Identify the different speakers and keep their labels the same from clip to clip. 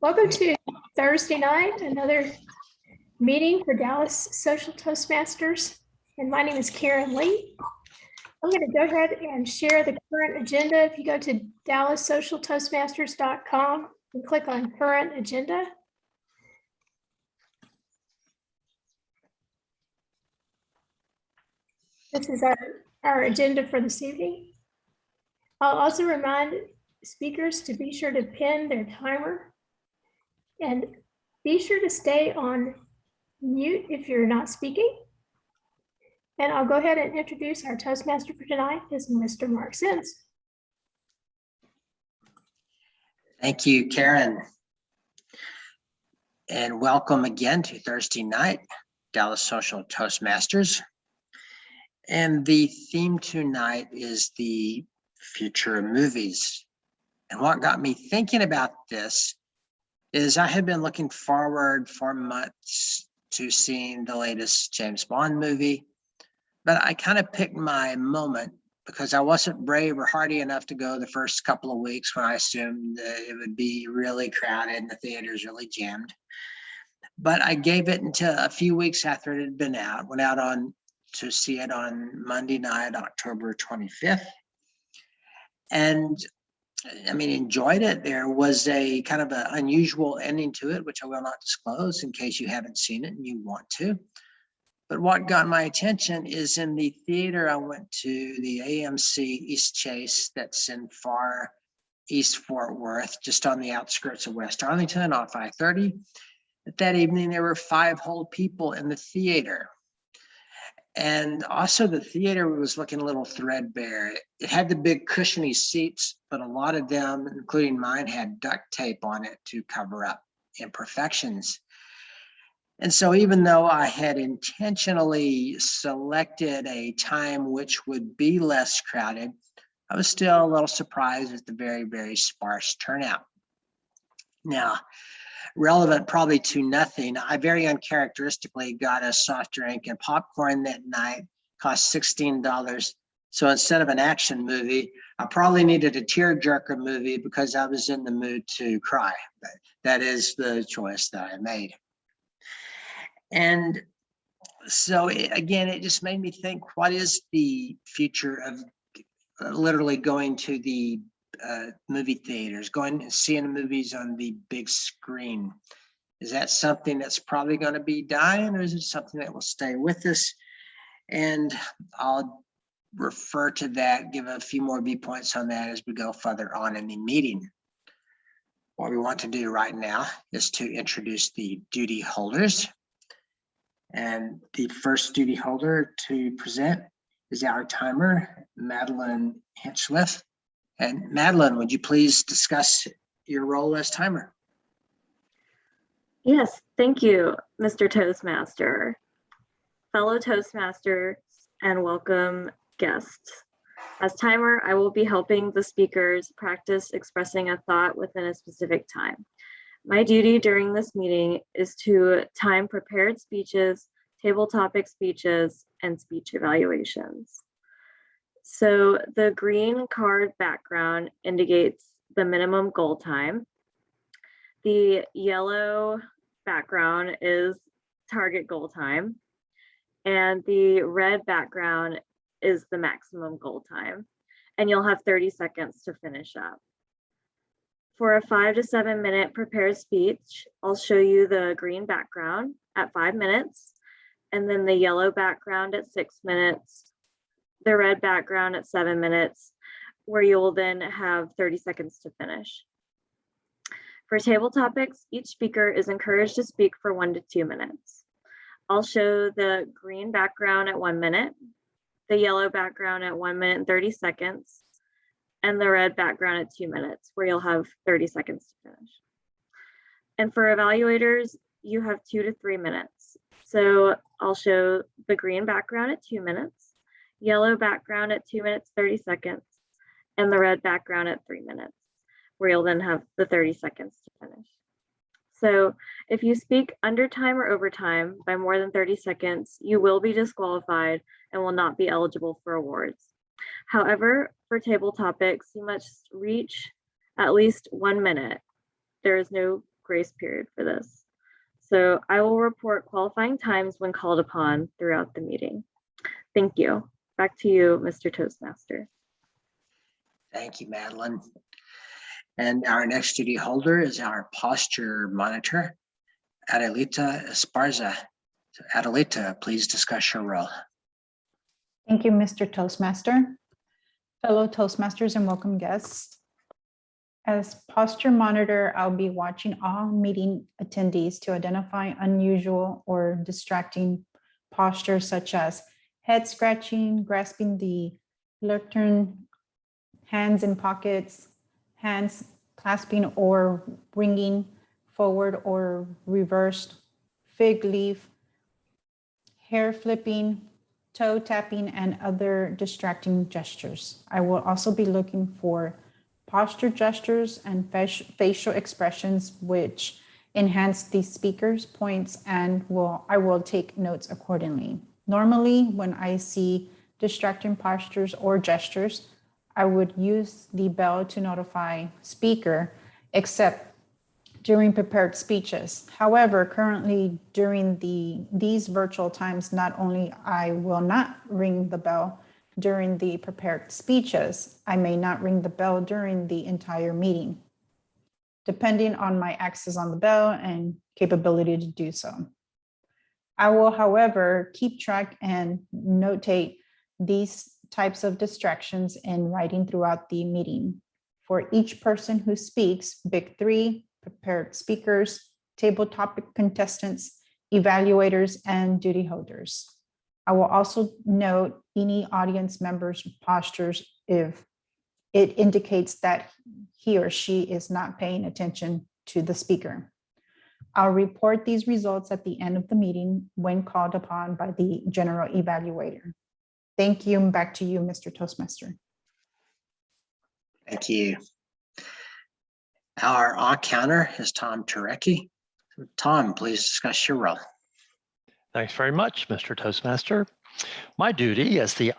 Speaker 1: Welcome to Thursday night, another meeting for Dallas Social Toastmasters. And my name is Karen Lee. I'm going to go ahead and share the current agenda. If you go to DallasSocialToastmasters.com and click on current agenda. This is our agenda for this evening. I'll also remind speakers to be sure to pin their timer and be sure to stay on mute if you're not speaking. And I'll go ahead and introduce our Toastmaster for tonight is Mr. Mark Sims.
Speaker 2: Thank you, Karen. And welcome again to Thursday night, Dallas Social Toastmasters. And the theme tonight is the future of movies. And what got me thinking about this is I had been looking forward for months to seeing the latest James Bond movie, but I kind of picked my moment because I wasn't brave or hardy enough to go the first couple of weeks when I assumed that it would be really crowded and the theaters really jammed. But I gave it until a few weeks after it had been out, went out to see it on Monday night, October 25th. And I mean, enjoyed it. There was a kind of an unusual ending to it, which I will not disclose in case you haven't seen it and you want to. But what got my attention is in the theater I went to, the AMC East Chase, that's in far East Fort Worth, just on the outskirts of West Arlington off I-30. That evening, there were 5 whole people in the theater. And also the theater was looking a little threadbare. It had the big cushiony seats, but a lot of them, including mine, had duct tape on it to cover up imperfections. And so even though I had intentionally selected a time which would be less crowded, I was still a little surprised at the very, very sparse turnout. Now, relevant probably to nothing, I very uncharacteristically got a soft drink and popcorn that night, cost $16. So instead of an action movie, I probably needed a tearjerker movie because I was in the mood to cry. But that is the choice that I made. And so again, it just made me think, what is the future of literally going to the movie theaters, going and seeing movies on the big screen? Is that something that's probably going to be dying, or is it something that will stay with us? And I'll refer to that, give a few more viewpoints on that as we go further on in the meeting. What we want to do right now is to introduce the duty holders. And the first duty holder to present is our timer, Madeline Hinchliff. And Madeline, would you please discuss your role as timer?
Speaker 3: Yes, thank you, Mr. Toastmaster. Fellow Toastmasters and welcome guests. As timer, I will be helping the speakers practice expressing a thought within a specific time. My duty during this meeting is to time prepared speeches, table topic speeches, and speech evaluations. So the green card background indicates the minimum goal time. The yellow background is target goal time. And the red background is the maximum goal time. And you'll have 30 seconds to finish up. For a 5 to 7 minute prepared speech, I'll show you the green background at 5 minutes, and then the yellow background at 6 minutes, the red background at 7 minutes, where you'll then have 30 seconds to finish. For table topics, each speaker is encouraged to speak for 1 to 2 minutes. I'll show the green background at 1 minute, the yellow background at 1 minute and 30 seconds, and the red background at 2 minutes, where you'll have 30 seconds to finish. And for evaluators, you have 2 to 3 minutes. So I'll show the green background at 2 minutes, yellow background at 2 minutes, 30 seconds, and the red background at 3 minutes, where you'll then have the 30 seconds to finish. So if you speak under time or over time by more than 30 seconds, you will be disqualified and will not be eligible for awards. However, for table topics, you must reach at least 1 minute. There is no grace period for this. So I will report qualifying times when called upon throughout the meeting. Thank you. Back to you, Mr. Toastmaster.
Speaker 2: Thank you, Madeline. And our next duty holder is our posture monitor, Adelita Esparza. So Adelita, please discuss your role.
Speaker 4: Thank you, Mr. Toastmaster. Fellow Toastmasters and welcome guests. As posture monitor, I'll be watching all meeting attendees to identify unusual or distracting postures such as head scratching, grasping the lectern, hands in pockets, hands clasping or wringing forward or reversed, fig leaf, hair flipping, toe tapping, and other distracting gestures. I will also be looking for posture gestures and facial expressions which enhance the speaker's points, and I will take notes accordingly. Normally, when I see distracting postures or gestures, I would use the bell to notify speaker, except during prepared speeches. However, currently during these virtual times, not only I will not ring the bell during the prepared speeches, I may not ring the bell during the entire meeting, depending on my access on the bell and capability to do so. I will, however, keep track and notate these types of distractions in writing throughout the meeting. For each person who speaks, Big Three, prepared speakers, table topic contestants, evaluators, and duty holders. I will also note any audience members' postures if it indicates that he or she is not paying attention to the speaker. I'll report these results at the end of the meeting when called upon by the general evaluator. Thank you, and back to you, Mr. Toastmaster.
Speaker 2: Thank you. Our counter is Tom Turecki. Tom, please discuss your role.
Speaker 5: Thanks very much, Mr. Toastmaster. My duty as the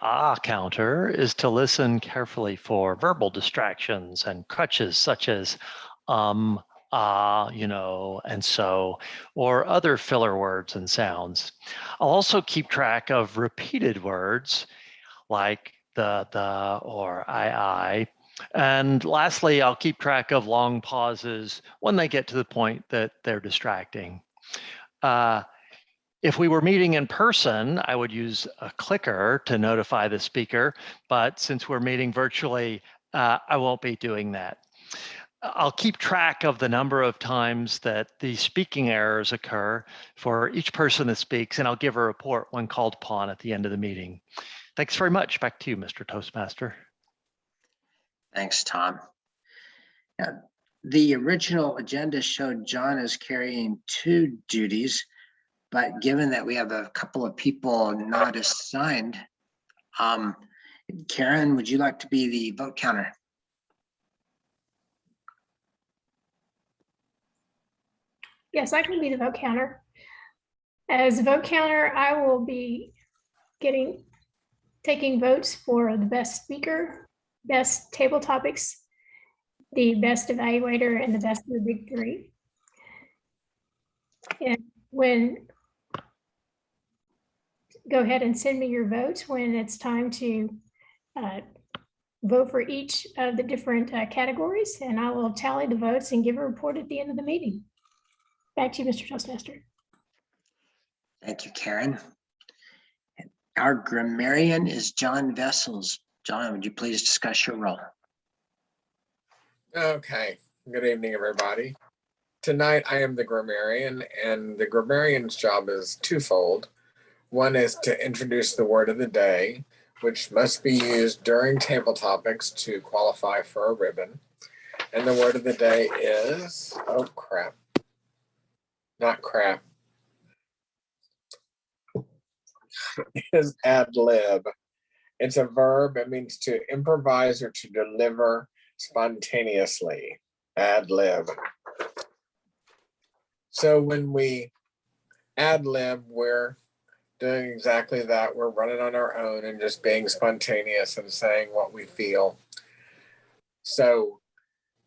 Speaker 5: counter is to listen carefully for verbal distractions and crutches such as you know, and so, or other filler words and sounds. I'll also keep track of repeated words like the, or I. And lastly, I'll keep track of long pauses when they get to the point that they're distracting. If we were meeting in person, I would use a clicker to notify the speaker, but since we're meeting virtually, I won't be doing that. I'll keep track of the number of times that the speaking errors occur for each person that speaks, and I'll give a report when called upon at the end of the meeting. Thanks very much. Back to you, Mr. Toastmaster.
Speaker 2: Thanks, Tom. Now, the original agenda showed John as carrying 2 duties, but given that we have a couple of people not assigned, Karen, would you like to be the vote counter?
Speaker 1: Yes, I can be the vote counter. As a vote counter, I will be taking votes for the best speaker, best table topics, the best evaluator, and the best of the Big Three. And go ahead and send me your votes when it's time to vote for each of the different categories, and I will tally the votes and give a report at the end of the meeting. Back to you, Mr. Toastmaster.
Speaker 2: Thank you, Karen. Our grammarian is John Vessels. John, would you please discuss your role?
Speaker 6: Okay, good evening, everybody. Tonight I am the grammarian, and the grammarian's job is twofold. One is to introduce the word of the day, which must be used during table topics to qualify for a ribbon. And the word of the day is, oh crap, not crap, is ad lib. It's a verb. It means to improvise or to deliver spontaneously. Ad lib. So when we ad lib, we're doing exactly that. We're running on our own and just being spontaneous and saying what we feel. So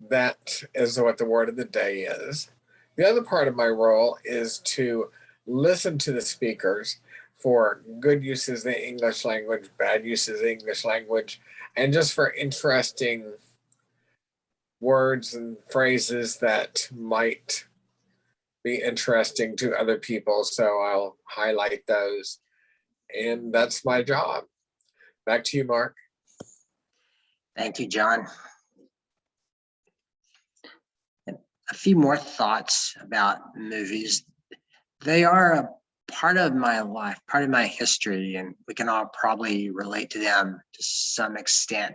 Speaker 6: that is what the word of the day is. The other part of my role is to listen to the speakers for good uses of the English language, bad uses of the English language, and just for interesting words and phrases that might be interesting to other people. So I'll highlight those. And that's my job. Back to you, Mark.
Speaker 2: Thank you, John. A few more thoughts about movies. They are a part of my life, part of my history, and we can all probably relate to them to some extent,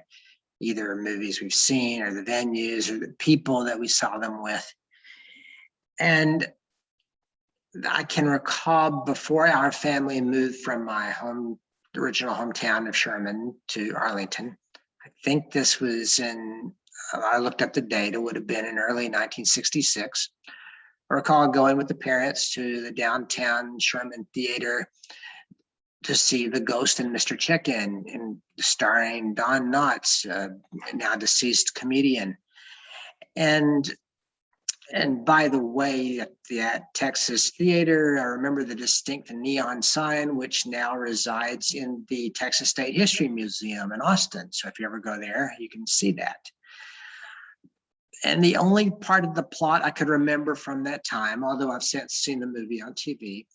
Speaker 2: either movies we've seen or the venues or the people that we saw them with. And I can recall before our family moved from my original hometown of Sherman to Arlington. I think this was I looked up the date, it would have been in early 1966. I recall going with the parents to the downtown Sherman Theater to see The Ghost and Mr. Chicken, and starring Don Knotts, now deceased comedian. And by the way, at the Texas Theater, I remember the distinct neon sign, which now resides in the Texas State History Museum in Austin. So if you ever go there, you can see that. And the only part of the plot I could remember from that time, although I've since seen the movie on TV,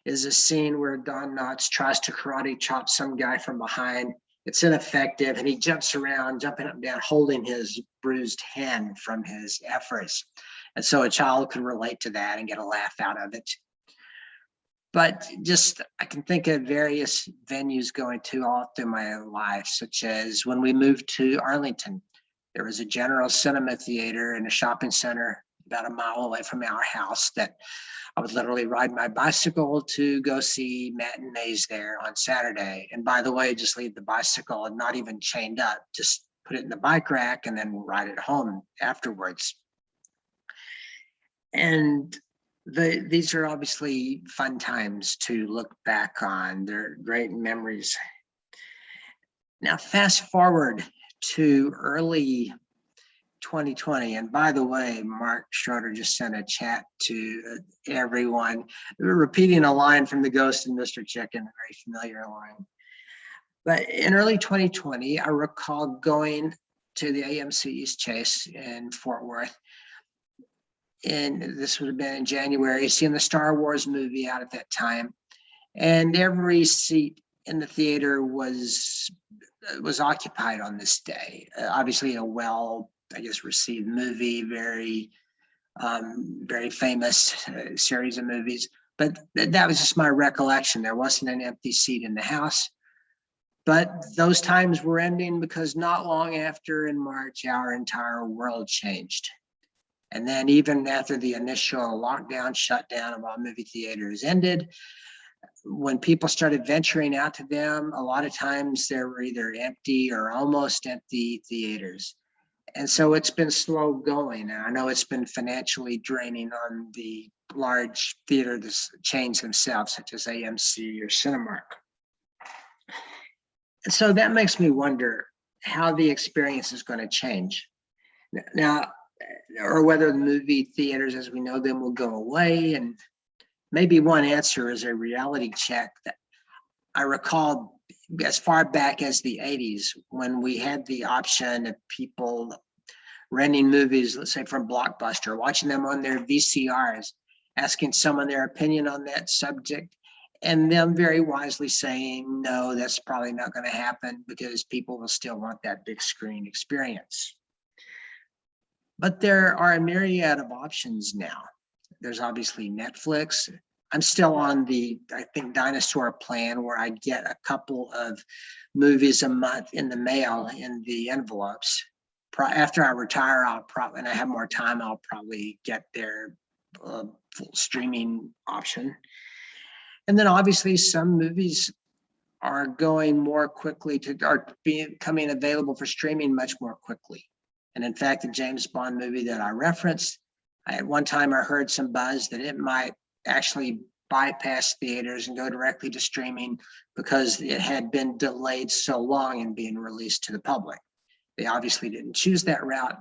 Speaker 2: is a scene where Don Knotts tries to karate chop some guy from behind. It's ineffective, and he jumps around, jumping up and down, holding his bruised hand from his efforts. And so a child could relate to that and get a laugh out of it. But just, I can think of various venues going to all through my life, such as when we moved to Arlington, there was a General Cinema Theater in a shopping center about a mile away from our house that I would literally ride my bicycle to go see matinees there on Saturday. And by the way, just leave the bicycle and not even chained up, just put it in the bike rack and then ride it home afterwards. And these are obviously fun times to look back on. They're great memories. Now, fast forward to early 2020. And by the way, Mark Schroeder just sent a chat to everyone, repeating a line from The Ghost and Mr. Chicken, a very familiar line. But in early 2020, I recall going to the AMC East Chase in Fort Worth. And this would have been in January, seeing the Star Wars movie out at that time. And every seat in the theater was occupied on this day. Obviously a received movie, very famous series of movies. But that was just my recollection. There wasn't an empty seat in the house. But those times were ending because not long after, in March, our entire world changed. And then even after the initial lockdown, shutdown of all movie theaters ended, when people started venturing out to them, a lot of times there were either empty or almost empty theaters. And so it's been slow going. And I know it's been financially draining on the large theater chains themselves, such as AMC or Cinemark. And so that makes me wonder how the experience is going to change. Now, or whether the movie theaters as we know them will go away. And maybe one answer is a reality check that I recall as far back as the 80s, when we had the option of people renting movies, let's say from Blockbuster, watching them on their VCRs, asking someone their opinion on that subject, and them very wisely saying, no, that's probably not going to happen because people will still want that big screen experience. But there are a myriad of options now. There's obviously Netflix. I'm still on the, I think, dinosaur plan where I get a couple of movies a month in the mail in the envelopes. After I retire, and I have more time, I'll probably get their full streaming option. And then obviously some movies are going more quickly are becoming available for streaming much more quickly. And in fact, the James Bond movie that I referenced, at one time I heard some buzz that it might actually bypass theaters and go directly to streaming because it had been delayed so long in being released to the public. They obviously didn't choose that route.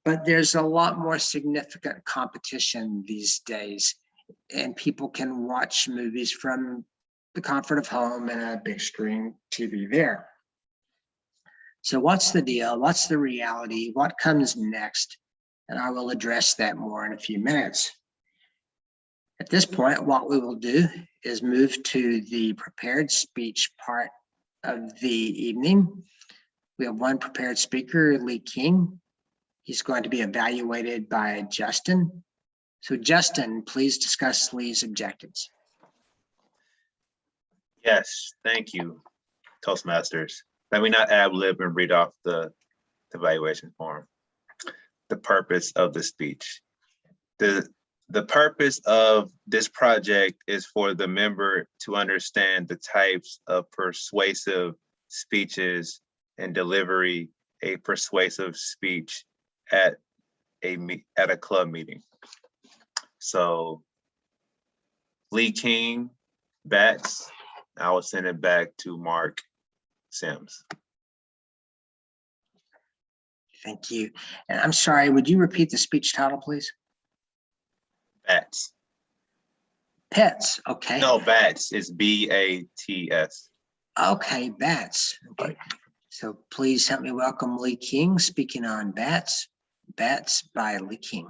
Speaker 2: but there's a lot more significant competition these days, and people can watch movies from the comfort of home and a big screen TV there. So what's the deal? What's the reality? What comes next? And I will address that more in a few minutes. At this point, what we will do is move to the prepared speech part of the evening. We have one prepared speaker, Lee King. He's going to be evaluated by Justin. So Justin, please discuss Lee's objectives.
Speaker 7: Yes, thank you, Toastmasters. Let me not ad-lib and read off the evaluation form. The purpose of the speech. The purpose of this project is for the member to understand the types of persuasive speeches and delivery a persuasive speech at a club meeting. So Lee King, Bats, I will send it back to Mark Sims.
Speaker 2: Thank you. And I'm sorry, would you repeat the speech title, please?
Speaker 7: Bats.
Speaker 2: Pets, okay.
Speaker 7: No, Bats. It's B-A-T-S.
Speaker 2: Okay, Bats. Okay. So please help me welcome Lee King, speaking on Bats. Bats by Lee King.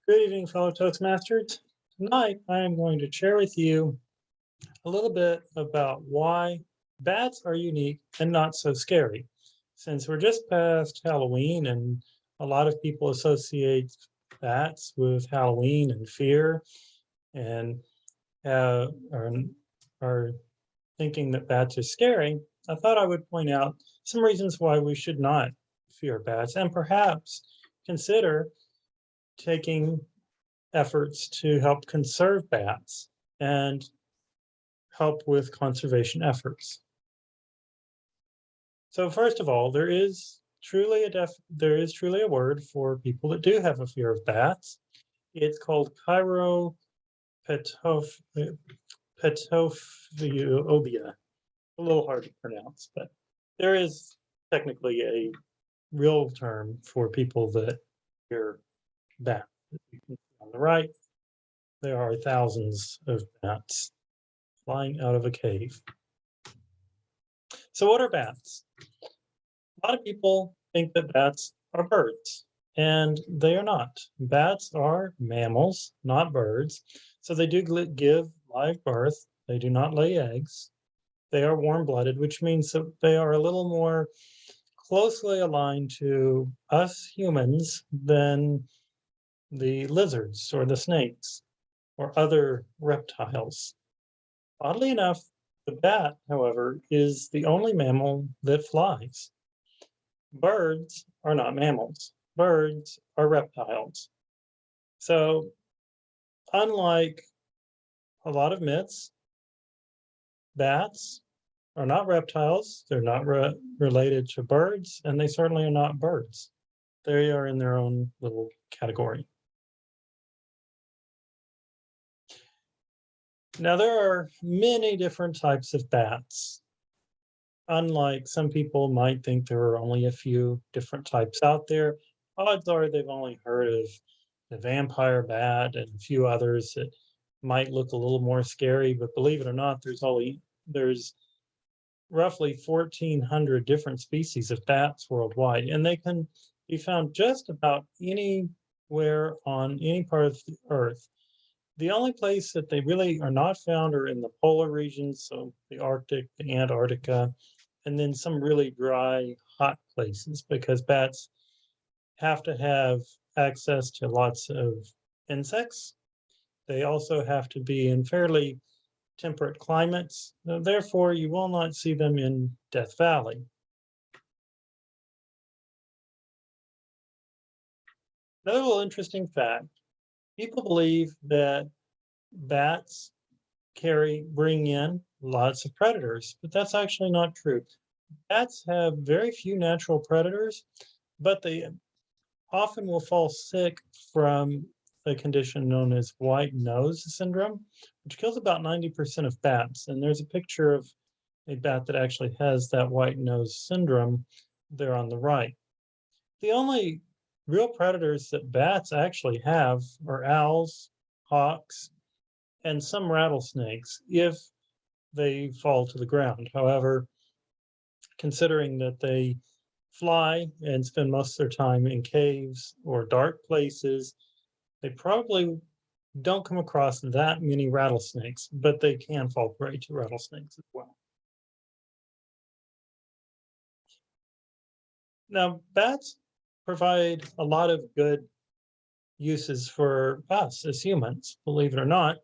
Speaker 8: Good evening, fellow Toastmasters. Tonight, I am going to share with you a little bit about why bats are unique and not so scary. Since we're just past Halloween and a lot of people associate bats with Halloween and fear and are thinking that bats are scary, I thought I would point out some reasons why we should not fear bats and perhaps consider taking efforts to help conserve bats and help with conservation efforts. So first of all, there is truly a word for people that do have a fear of bats. It's called chiropetophobia. A little hard to pronounce, but there is technically a real term for people that fear bats. On the right, there are thousands of bats flying out of a cave. So what are bats? A lot of people think that bats are birds, and they are not. Bats are mammals, not birds. So they do give live birth. They do not lay eggs. They are warm-blooded, which means that they are a little more closely aligned to us humans than the lizards or the snakes or other reptiles. Oddly enough, the bat, however, is the only mammal that flies. Birds are not mammals. Birds are reptiles. So, unlike a lot of myths, bats are not reptiles. They're not related to birds, and they certainly are not birds. They are in their own little category. Now, there are many different types of bats. Unlike some people might think there are only a few different types out there, odds are they've only heard of the vampire bat and a few others that might look a little more scary, but believe it or not, there's roughly 1,400 different species of bats worldwide, and they can be found just about anywhere on any part of the earth. The only place that they really are not found are in the polar regions, so the Arctic, the Antarctica, and then some really dry, hot places, because bats have to have access to lots of insects. They also have to be in fairly temperate climates. Therefore, you will not see them in Death Valley. Another little interesting fact, people believe that bats bring in lots of predators, but that's actually not true. Bats have very few natural predators, but they often will fall sick from a condition known as white nose syndrome, which kills about 90% of bats. And there's a picture of a bat that actually has that white nose syndrome there on the right. The only real predators that bats actually have are owls, hawks, and some rattlesnakes if they fall to the ground. However, considering that they fly and spend most of their time in caves or dark places, they probably don't come across that many rattlesnakes, but they can fall prey to rattlesnakes as well. Now, bats provide a lot of good uses for us as humans, believe it or not.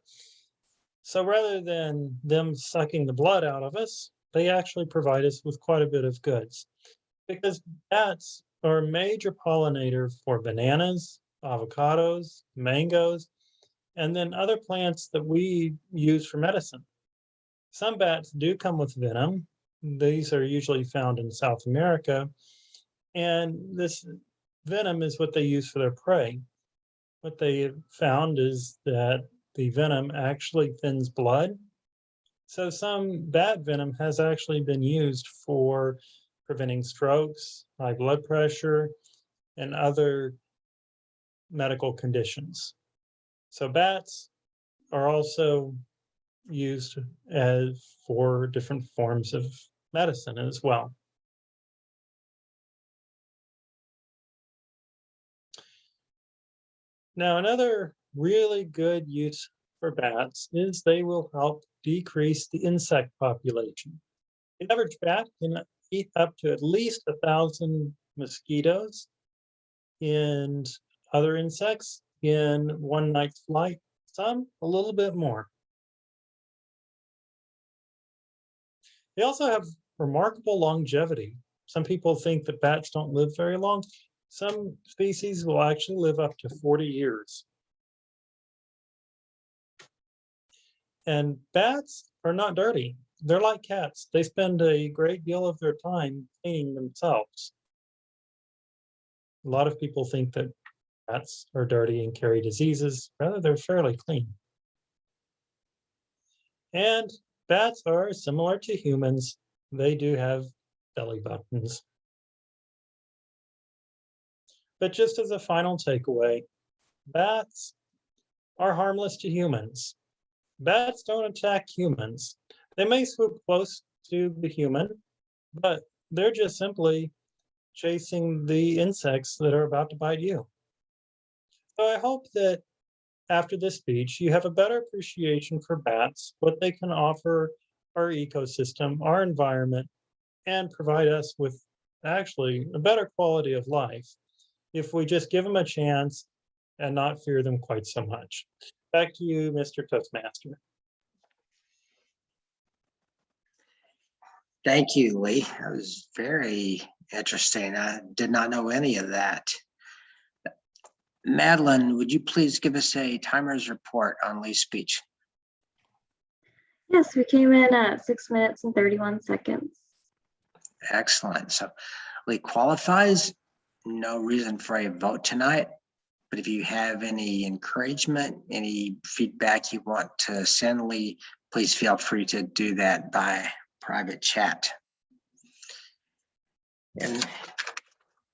Speaker 8: So rather than them sucking the blood out of us, they actually provide us with quite a bit of goods, because bats are a major pollinator for bananas, avocados, mangoes, and then other plants that we use for medicine. Some bats do come with venom. These are usually found in South America, and this venom is what they use for their prey. What they have found is that the venom actually thins blood. So some bat venom has actually been used for preventing strokes, high blood pressure, and other medical conditions. So bats are also used for different forms of medicine as well. Now, another really good use for bats is they will help decrease the insect population. The average bat can eat up to at least 1,000 mosquitoes and other insects in one night's flight, some a little bit more. They also have remarkable longevity. Some people think that bats don't live very long. Some species will actually live up to 40 years. And bats are not dirty. They're like cats. They spend a great deal of their time cleaning themselves. A lot of people think that bats are dirty and carry diseases. Rather, they're fairly clean. And bats are similar to humans. They do have belly buttons. But just as a final takeaway, bats are harmless to humans. Bats don't attack humans. They may swoop close to the human, but they're just simply chasing the insects that are about to bite you. So I hope that after this speech, you have a better appreciation for bats, what they can offer our ecosystem, our environment, and provide us with actually a better quality of life if we just give them a chance and not fear them quite so much. Back to you, Mr. Toastmaster.
Speaker 2: Thank you, Lee. That was very interesting. I did not know any of that. Madeline, would you please give us a timer's report on Lee's speech?
Speaker 3: Yes, we came in at 6 minutes and 31 seconds.
Speaker 2: Excellent. So Lee qualifies. No reason for a vote tonight. But if you have any encouragement, any feedback you want to send Lee, please feel free to do that by private chat. And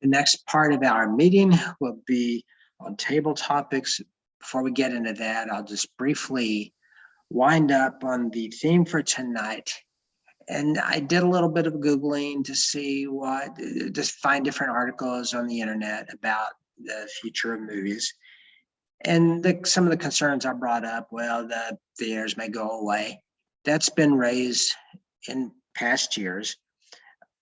Speaker 2: the next part of our meeting will be on table topics. Before we get into that, I'll just briefly wind up on the theme for tonight. And I did a little bit of Googling to see just find different articles on the internet about the future of movies. And some of the concerns I brought up, well, the theaters may go away. That's been raised in past years.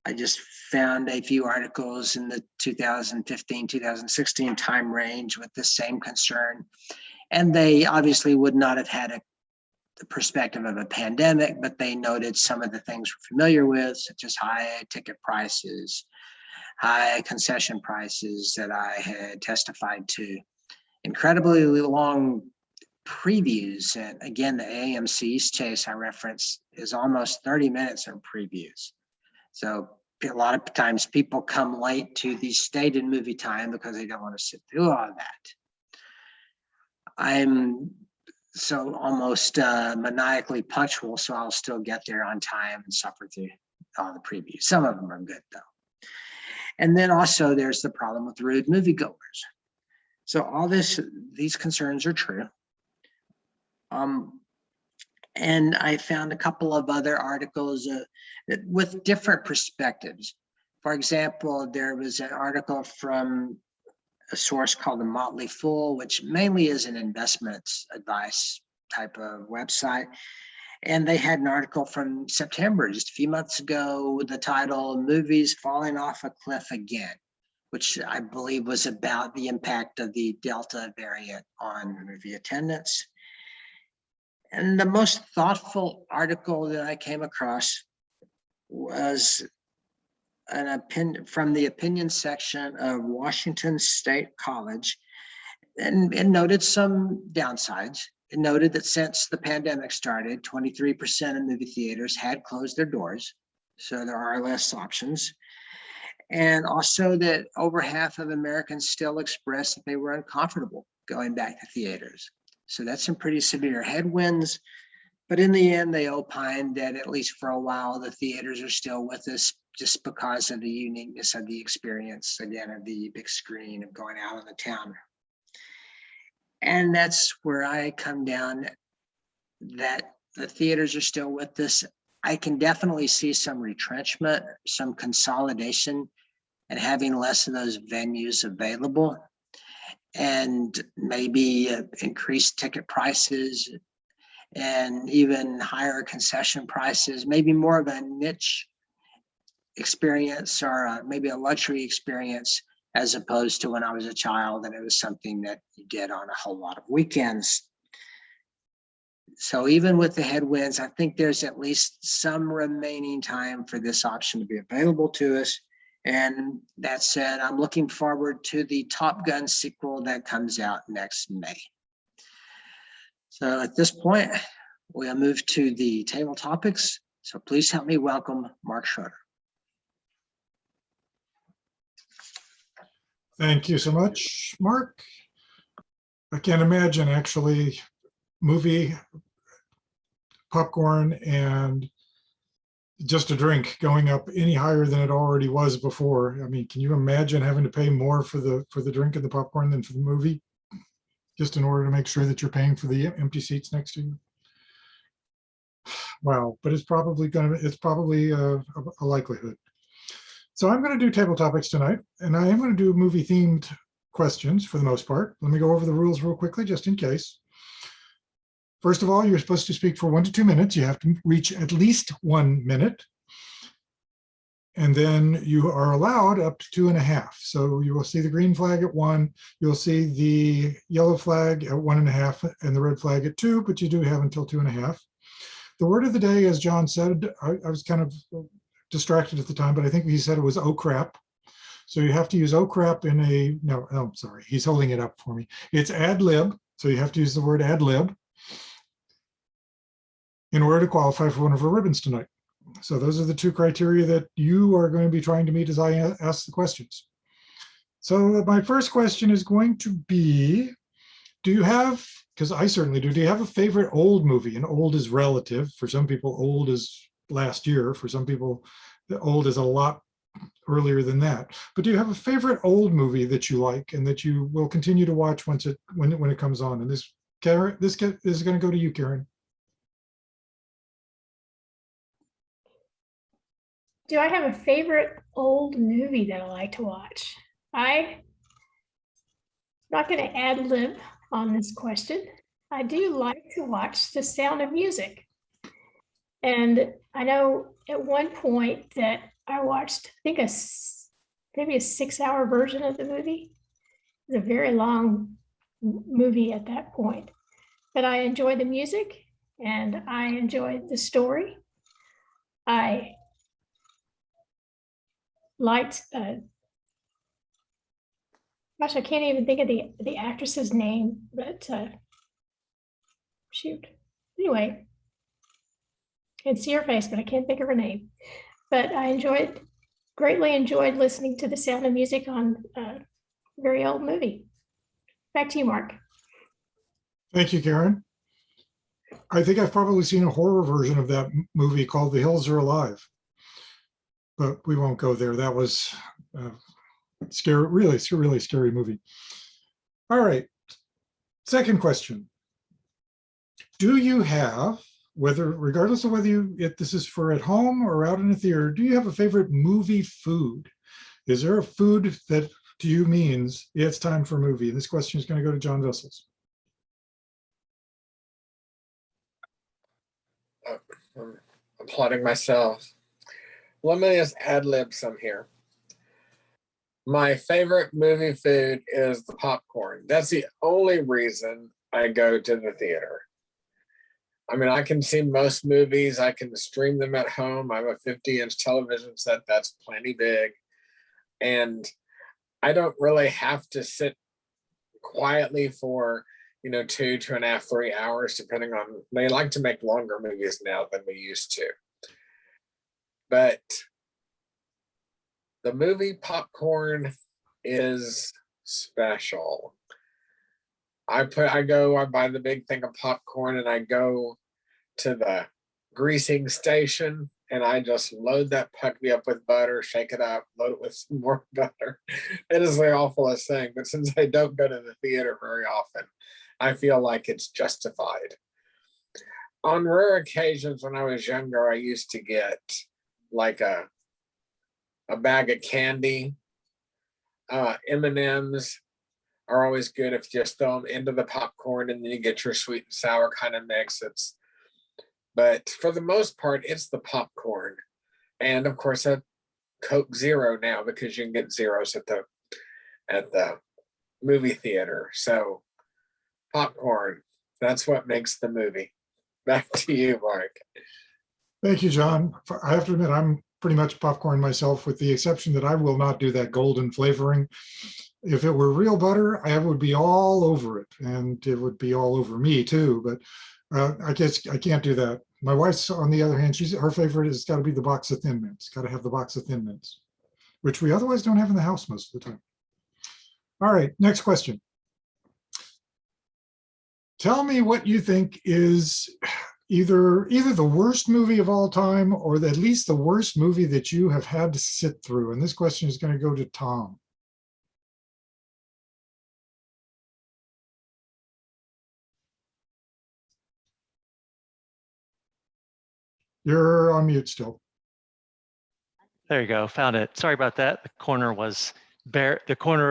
Speaker 2: I just found a few articles in the 2015, 2016 time range with the same concern. And they obviously would not have had the perspective of a pandemic, but they noted some of the things we're familiar with, such as high ticket prices, high concession prices that I had testified to, incredibly long previews. And again, the AMC East Chase I referenced is almost 30 minutes of previews. So a lot of times people come late to the stated movie time because they don't want to sit through all of that. I'm so almost maniacally punctual, so I'll still get there on time and suffer through all the previews. Some of them are good though. And then also there's the problem with rude moviegoers. So all these concerns are true. And I found a couple of other articles with different perspectives. For example, there was an article from a source called The Motley Fool, which mainly is an investments advice type of website. And they had an article from September, just a few months ago, with the title "Movies Falling Off a Cliff Again," which I believe was about the impact of the Delta variant on movie attendance. And the most thoughtful article that I came across was an opinion from the opinion section of Washington State College, and it noted some downsides. It noted that since the pandemic started, 23% of movie theaters had closed their doors, so there are less options. And also that over half of Americans still expressed that they were uncomfortable going back to theaters. So that's some pretty severe headwinds. But in the end, they opined that at least for a while, the theaters are still with us just because of the uniqueness of the experience, again, of the big screen of going out on the town. And that's where I come down, that the theaters are still with us. I can definitely see some retrenchment, some consolidation, and having less of those venues available, and maybe increased ticket prices and even higher concession prices, maybe more of a niche experience or maybe a luxury experience, as opposed to when I was a child and it was something that you did on a whole lot of weekends. So even with the headwinds, I think there's at least some remaining time for this option to be available to us. And that said, I'm looking forward to the Top Gun sequel that comes out next May. So at this point, we'll move to the table topics. So please help me welcome Mark Schroeder.
Speaker 9: Thank you so much, Mark. I can't imagine actually movie, popcorn, and just a drink going up any higher than it already was before. I mean, can you imagine having to pay more for the drink and the popcorn than for the movie, just in order to make sure that you're paying for the empty seats next to you? Wow, but it's probably a likelihood. So I'm going to do table topics tonight, and I am going to do movie themed questions for the most part. Let me go over the rules real quickly, just in case. First of all, you're supposed to speak for 1 to 2 minutes. You have to reach at least 1 minute. And then you are allowed up to 2.5. So you will see the green flag at 1. You'll see the yellow flag at 1.5 and the red flag at 2, but you do have until 2.5. The word of the day, as John said, I was kind of distracted at the time, but I think he said it was "oh crap." So you have to use "oh crap" in a, no, sorry, he's holding it up for me. It's ad lib. So you have to use the word ad lib in order to qualify for one of our ribbons tonight. So those are the 2 criteria that you are going to be trying to meet as I ask the questions. So my first question is going to be, do you have, because I certainly do you have a favorite old movie? And old is relative. For some people, old is last year. For some people, old is a lot earlier than that. But do you have a favorite old movie that you like and that you will continue to watch when it comes on? And this is going to go to you, Karen.
Speaker 1: Do I have a favorite old movie that I like to watch? I'm not going to ad lib on this question. I do like to watch The Sound of Music. And I know at one point that I watched, I think maybe a 6-hour version of the movie. It was a very long movie at that point. But I enjoy the music and I enjoy the story. I liked, gosh, I can't even think of the actress's name, but shoot. Anyway, I can see her face, but I can't think of her name. But I greatly enjoyed listening to the sound of music on a very old movie. Back to you, Mark.
Speaker 9: Thank you, Karen. I think I've probably seen a horror version of that movie called The Hills Are Alive, but we won't go there. That was scary, really scary movie. All right, second question. Do you have, regardless of whether this is for at home or out in a theater, do you have a favorite movie food? Is there a food that to you means it's time for a movie? And this question is going to go to John Vessels.
Speaker 6: I'm applauding myself. Let me just ad lib some here. My favorite movie food is the popcorn. That's the only reason I go to the theater. I mean, I can see most movies. I can stream them at home. I have a 50-inch television set that's plenty big. And I don't really have to sit quietly for 2.5, 3 hours, depending on, they like to make longer movies now than we used to. But the movie popcorn is special. I buy the big thing of popcorn and I go to the greasing station and I just load that puppy up with butter, shake it up, load it with some more butter. It is the awfulest thing, but since I don't go to the theater very often, I feel like it's justified. On rare occasions when I was younger, I used to get like a bag of candy. M&Ms are always good if you just throw them into the popcorn and then you get your sweet and sour kind of mix. But for the most part, it's the popcorn. And of course, a Coke Zero now, because you can get zeros at the movie theater. So popcorn, that's what makes the movie. Back to you, Mark.
Speaker 9: Thank you, John. I have to admit, I'm pretty much popcorn myself, with the exception that I will not do that golden flavoring. If it were real butter, I would be all over it, and it would be all over me too. But I guess I can't do that. My wife's, on the other hand, her favorite has got to be the box of Thin Mints. Got to have the box of Thin Mints, which we otherwise don't have in the house most of the time. All right, next question. Tell me what you think is either the worst movie of all time, or at least the worst movie that you have had to sit through. And this question is going to go to Tom. You're on mute still.
Speaker 5: There you go. Found it. Sorry about that. The corner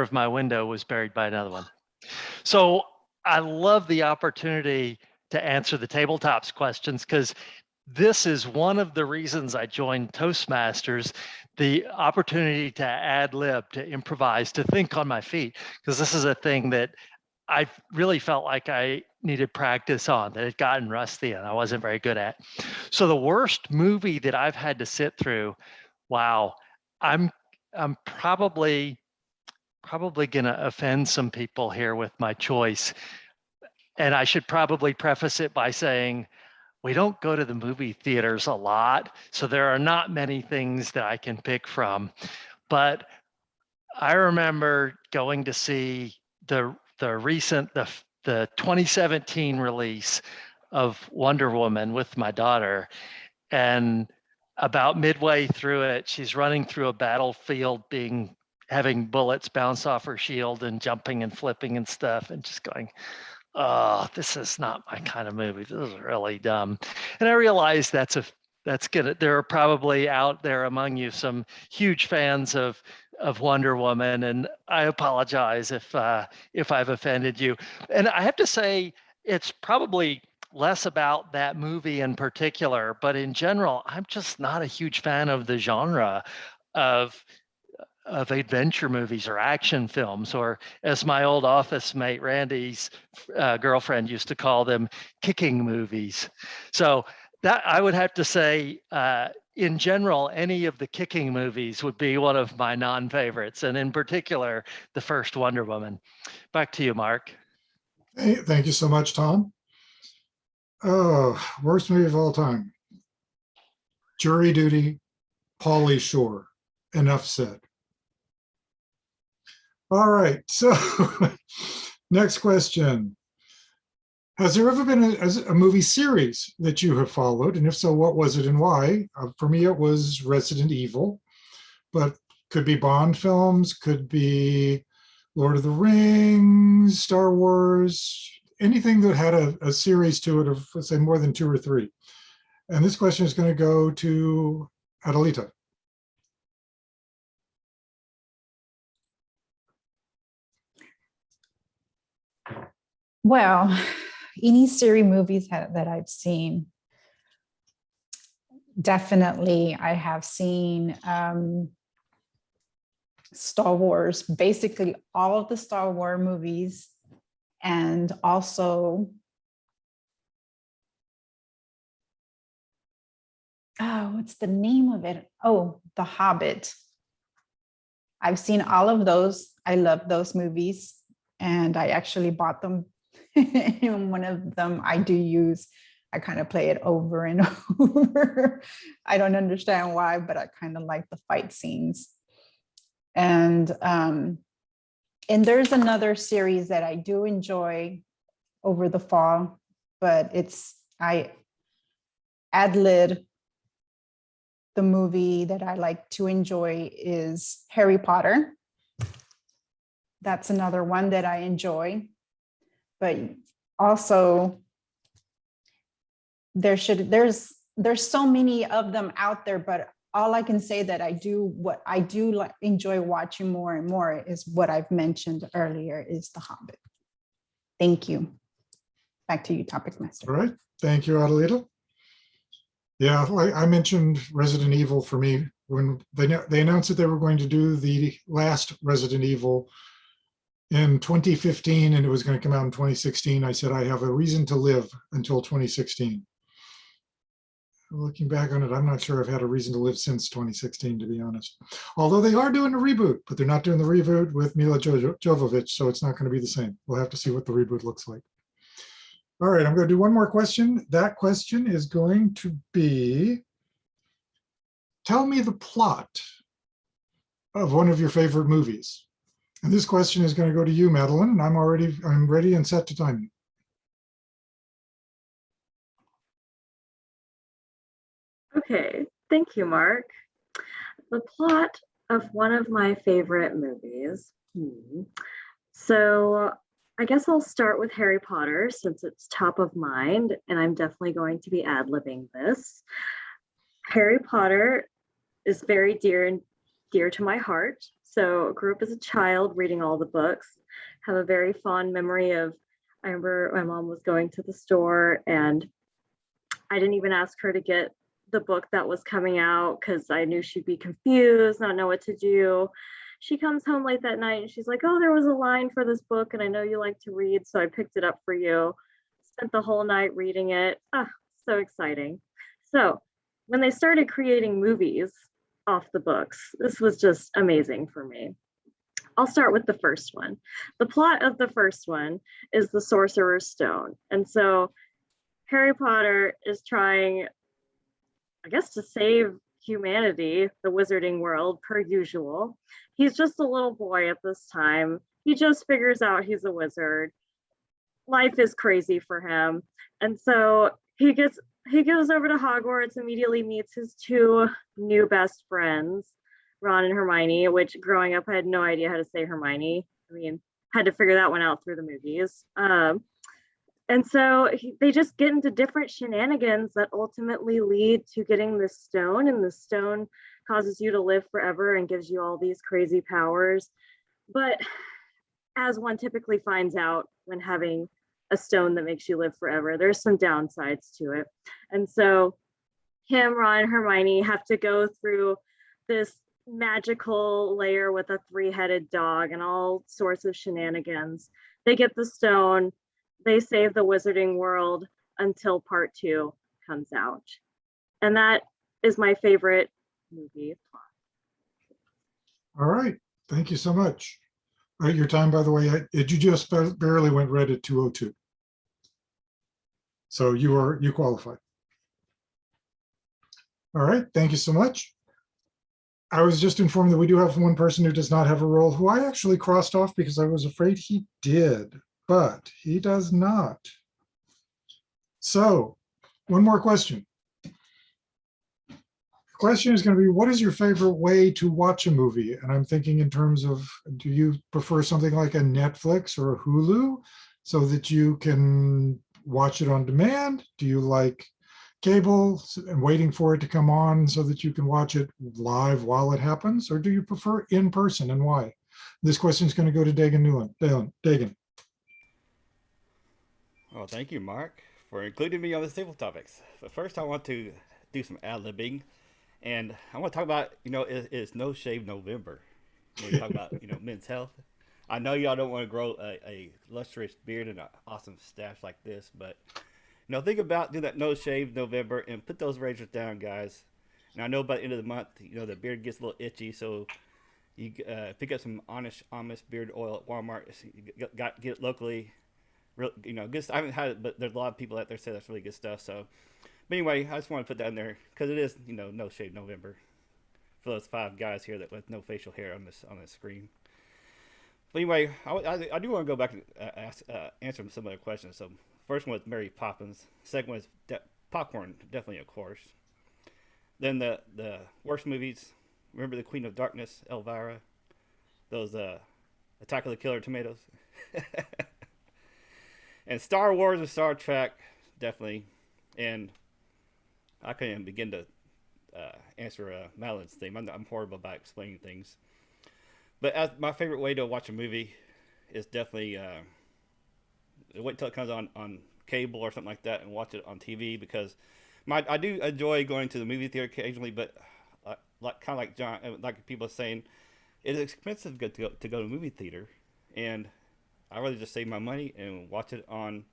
Speaker 5: of my window was buried by another one. So I love the opportunity to answer the tabletops questions, because this is one of the reasons I joined Toastmasters, the opportunity to ad lib, to improvise, to think on my feet, because this is a thing that I really felt like I needed practice on, that had gotten rusty and I wasn't very good at. So the worst movie that I've had to sit through, wow, I'm probably gonna offend some people here with my choice. And I should probably preface it by saying, we don't go to the movie theaters a lot, so there are not many things that I can pick from. But I remember going to see the 2017 release of Wonder Woman with my daughter, and about midway through it, she's running through a battlefield, having bullets bounce off her shield and jumping and flipping and stuff, and just going, oh, this is not my kind of movie. This is really dumb. And I realized there are probably out there among you some huge fans of Wonder Woman, and I apologize if I've offended you. And I have to say, it's probably less about that movie in particular, but in general, I'm just not a huge fan of the genre of adventure movies or action films, or as my old office mate Randy's girlfriend used to call them, kicking movies. So that I would have to say, in general, any of the kicking movies would be one of my non-favorites, and in particular, the first Wonder Woman. Back to you, Mark.
Speaker 9: Hey, thank you so much, Tom. Oh, worst movie of all time. Jury Duty, Pauly Shore. Enough said. All right, so next question. Has there ever been a movie series that you have followed? And if so, what was it and why? For me, it was Resident Evil, but could be Bond films, could be Lord of the Rings, Star Wars, anything that had a series to it of, let's say, more than 2 or 3. And this question is going to go to Adelita.
Speaker 4: Well, any series movies that I've seen, definitely I have seen Star Wars, basically all of the Star Wars movies, and also what's the name of it? Oh, The Hobbit. I've seen all of those. I love those movies, and I actually bought them. And one of them I do use. I kind of play it over and over. I don't understand why, but I kind of like the fight scenes. And there's another series that I do enjoy over the fall, but I ad-lib. The movie that I like to enjoy is Harry Potter. That's another one that I enjoy. But also there's so many of them out there, but all I can say that what I do enjoy watching more and more is what I've mentioned earlier, is The Hobbit. Thank you. Back to you, Topic Master.
Speaker 9: All right, thank you, Adelita. Yeah, like I mentioned Resident Evil. For me, when they announced that they were going to do the last Resident Evil in 2015 and it was going to come out in 2016, I said I have a reason to live until 2016. Looking back on it, I'm not sure I've had a reason to live since 2016, to be honest. Although they are doing a reboot, but they're not doing the reboot with Mila Jovovich, so it's not going to be the same. We'll have to see what the reboot looks like. All right, I'm going to do one more question. That question is going to be, tell me the plot of one of your favorite movies. And this question is going to go to you, Madeline, and I'm ready and set to time you.
Speaker 3: Okay, thank you, Mark. The plot of one of my favorite movies. So I guess I'll start with Harry Potter since it's top of mind, and I'm definitely going to be ad-libbing this. Harry Potter is very dear to my heart. So I grew up as a child reading all the books, have a very fond memory of, I remember my mom was going to the store and I didn't even ask her to get the book that was coming out because I knew she'd be confused, not know what to do. She comes home late that night and she's like, oh, there was a line for this book and I know you like to read, so I picked it up for you. Spent the whole night reading it. So exciting. So when they started creating movies off the books, this was just amazing for me. I'll start with the first one. The plot of the first one is the Sorcerer's Stone. And so Harry Potter is trying, I guess, to save humanity, the wizarding world, per usual. He's just a little boy at this time. He just figures out he's a wizard. Life is crazy for him. And so he goes over to Hogwarts, immediately meets his 2 new best friends, Ron and Hermione, which growing up, I had no idea how to say Hermione. I mean, had to figure that one out through the movies. And so they just get into different shenanigans that ultimately lead to getting this stone, and the stone causes you to live forever and gives you all these crazy powers. But as one typically finds out when having a stone that makes you live forever, there's some downsides to it. And so him, Ron, and Hermione have to go through this magical layer with a 3-headed dog and all sorts of shenanigans. They get the stone. They save the wizarding world until part 2 comes out. And that is my favorite movie plot.
Speaker 9: All right, thank you so much. All right, your time, by the way, you just barely went red at 2:02. So you qualified. All right, thank you so much. I was just informed that we do have one person who does not have a role, who I actually crossed off because I was afraid he did, but he does not. So one more question. The question is going to be, what is your favorite way to watch a movie? And I'm thinking in terms of, do you prefer something like a Netflix or a Hulu so that you can watch it on demand? Do you like cable and waiting for it to come on so that you can watch it live while it happens? Or do you prefer in person, and why? This question is going to go to Dagan Newland. Dagan.
Speaker 10: Well, thank you, Mark, for including me on this table topics. But first, I want to do some ad-libbing, and I want to talk about, it's No Shave November. We talk about, men's health. I know y'all don't want to grow a lustrous beard and an awesome stash like this, but think about do that No Shave November and put those razors down, guys. And I know by the end of the month, the beard gets a little itchy, so you pick up some Amish beard oil at Walmart. Get it locally. Good. I haven't had it, but there's a lot of people out there say that's really good stuff. So, but anyway, I just want to put that in there because it is, No Shave November for those 5 guys here that with no facial hair on this screen. But anyway, I do want to go back and answer some other questions. So, first one was Mary Poppins. Second one is popcorn, definitely, of course. Then the worst movies. Remember the Queen of Darkness, Elvira. Those Attack of the Killer Tomatoes. And Star Wars and Star Trek, definitely. And I can't even begin to answer Madeline's theme. I'm horrible about explaining things. But my favorite way to watch a movie is definitely wait until it comes on cable or something like that and watch it on TV, because I do enjoy going to the movie theater occasionally, but like John, like people are saying, it is expensive to go to the movie theater, and I'd rather just save my money and watch it on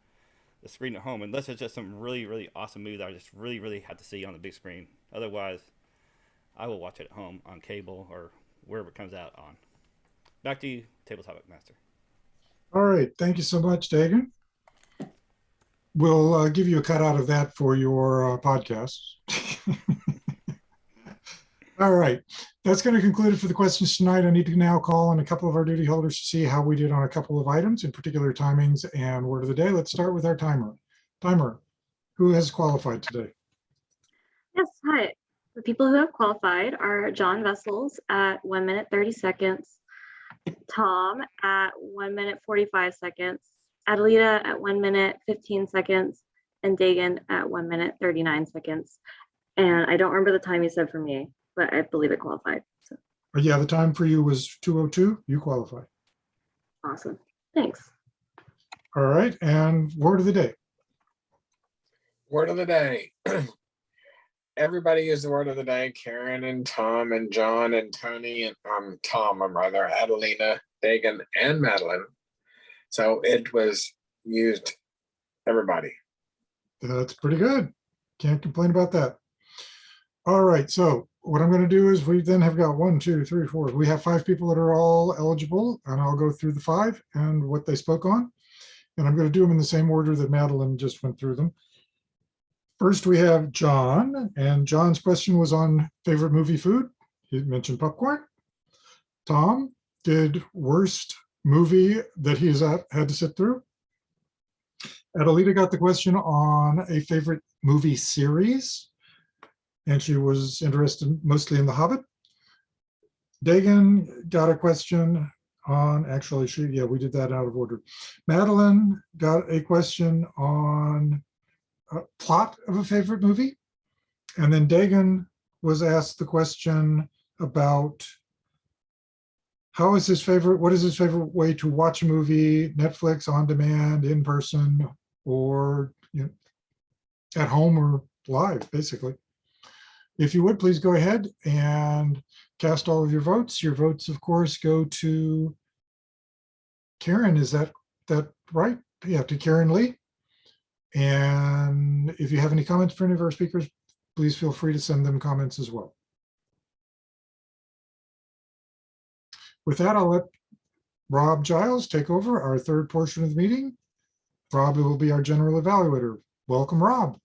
Speaker 10: the screen at home, unless it's just some really, really awesome movie that I just really, really have to see on the big screen. Otherwise, I will watch it at home on cable or wherever it comes out on. Back to you, Table Topic Master.
Speaker 9: All right, thank you so much, Dagan. We'll give you a cut out of that for your podcast. All right, that's going to conclude it for the questions tonight. I need to now call on a couple of our duty holders to see how we did on a couple of items, in particular timings and word of the day. Let's start with our timer. Timer, who has qualified today?
Speaker 3: Yes, hi. The people who have qualified are John Vessels at 1 minute 30 seconds, Tom at 1 minute 45 seconds, Adelita at 1 minute 15 seconds, and Dagan at 1 minute 39 seconds. And I don't remember the time you said for me, but I believe it qualified. So.
Speaker 9: Yeah, the time for you was 2:02. You qualified.
Speaker 3: Awesome. Thanks.
Speaker 9: All right, and word of the day.
Speaker 6: Word of the day. Everybody used the word of the day. Karen and Tom and John and Tony and Adelina, Dagan, and Madeline. So it was used, everybody.
Speaker 9: That's pretty good. Can't complain about that. All right, so what I'm going to do is we then have got 1, 2, 3, 4. We have 5 people that are all eligible, and I'll go through the 5 and what they spoke on. And I'm going to do them in the same order that Madeline just went through them. First, we have John, and John's question was on favorite movie food. He mentioned popcorn. Tom did worst movie that he's had to sit through. Adelita got the question on a favorite movie series, and she was interested mostly in The Hobbit. Dagan got a question on, actually, we did that out of order. Madeline got a question on a plot of a favorite movie. And then Dagan was asked the question about what is his favorite way to watch a movie, Netflix, on demand, in person, or at home or live, basically. If you would, please go ahead and cast all of your votes. Your votes, of course, go to Karen. Is that right? Yeah, to Karen Lee. And if you have any comments for any of our speakers, please feel free to send them comments as well. With that, I'll let Rob Giles take over our third portion of the meeting. Rob will be our general evaluator. welcome, Rob.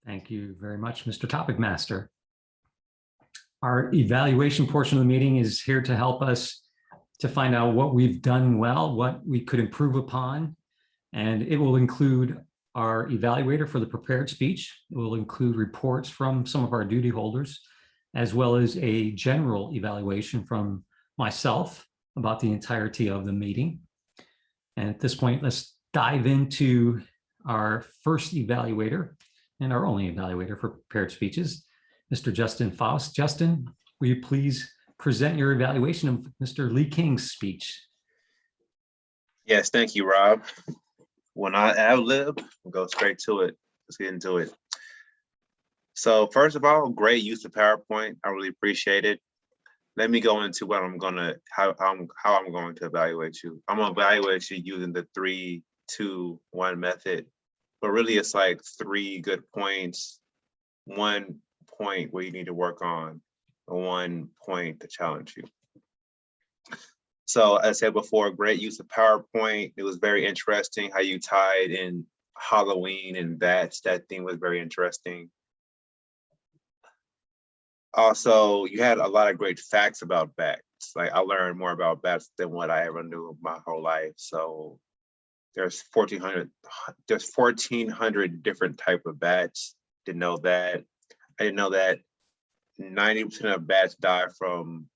Speaker 11: Thank you very much, Mr. Topic Master. Our evaluation portion of the meeting is here to help us to find out what we've done well, what we could improve upon, and it will include our evaluator for the prepared speech. It will include reports from some of our duty holders, as well as a general evaluation from myself about the entirety of the meeting. And at this point, let's dive into our first evaluator and our only evaluator for prepared speeches, Mr. Justin Foss. Justin, will you please present your evaluation of Mr. Lee King's speech?
Speaker 7: Yes, thank you, Rob. When I ad-lib, we'll go straight to it. Let's get into it. So first of all, great use of PowerPoint. I really appreciate it. Let me go into what how I'm going to evaluate you. I'm gonna evaluate you using the 3, 2, 1 method, but really it's like 3 good points, 1 point where you need to work on, and 1 point to challenge you. So as I said before, great use of PowerPoint. It was very interesting how you tied in Halloween and bats. That thing was very interesting. Also, you had a lot of great facts about bats. Like I learned more about bats than what I ever knew my whole life. So there's 1,400 different type of bats. Didn't know that. I didn't know that 90% of bats die from